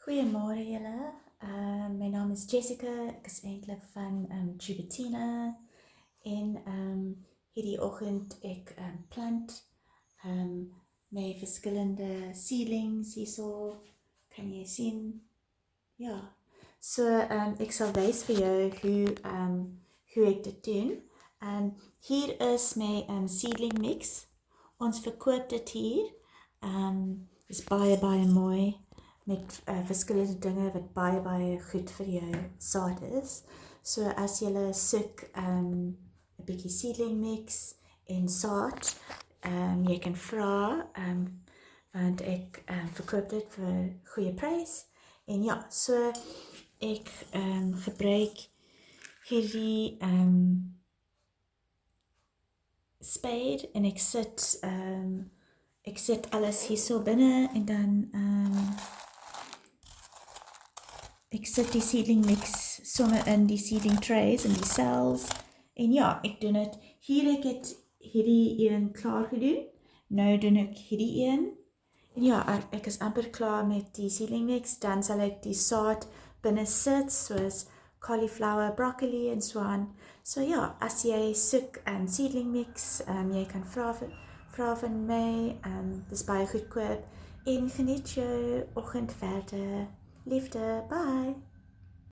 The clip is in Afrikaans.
Goeiemôre julle. My naam is Jessica. Ek is eintlik van Tubertina en hierdie oggend ek plant my verskillende seedlings hierso. Kan jy sien? Ja. So ek sal wys vir jou hoe ek dit doen. Hier is my seedling mix. Ons verkoop dit hier. Is baie mooi met verskillende dinge wat baie goed vir jou saad is. So as jy soek 'n bietjie seedling mix en saad, jy kan vra want ek verkoop dit vir goeie prys. En ja, so ek gebruik hierdie spade en ek sit alles hierso binne en dan ek sit die seedling mix sommer in die seedling trays en die cells. En ja, ek doen dit. Hier ek het hierdie een klaar gedoen. Nou doen ek hierdie een. En ja, ek is amper klaar met die seedling mix. Dan sal ek die saad binne sit, soos cauliflower, broccoli en so aan. So ja, as jy soek seedling mix, jy kan vra van my. Dis baie goedkoop. En geniet jou oggend verder. Liefde, bye!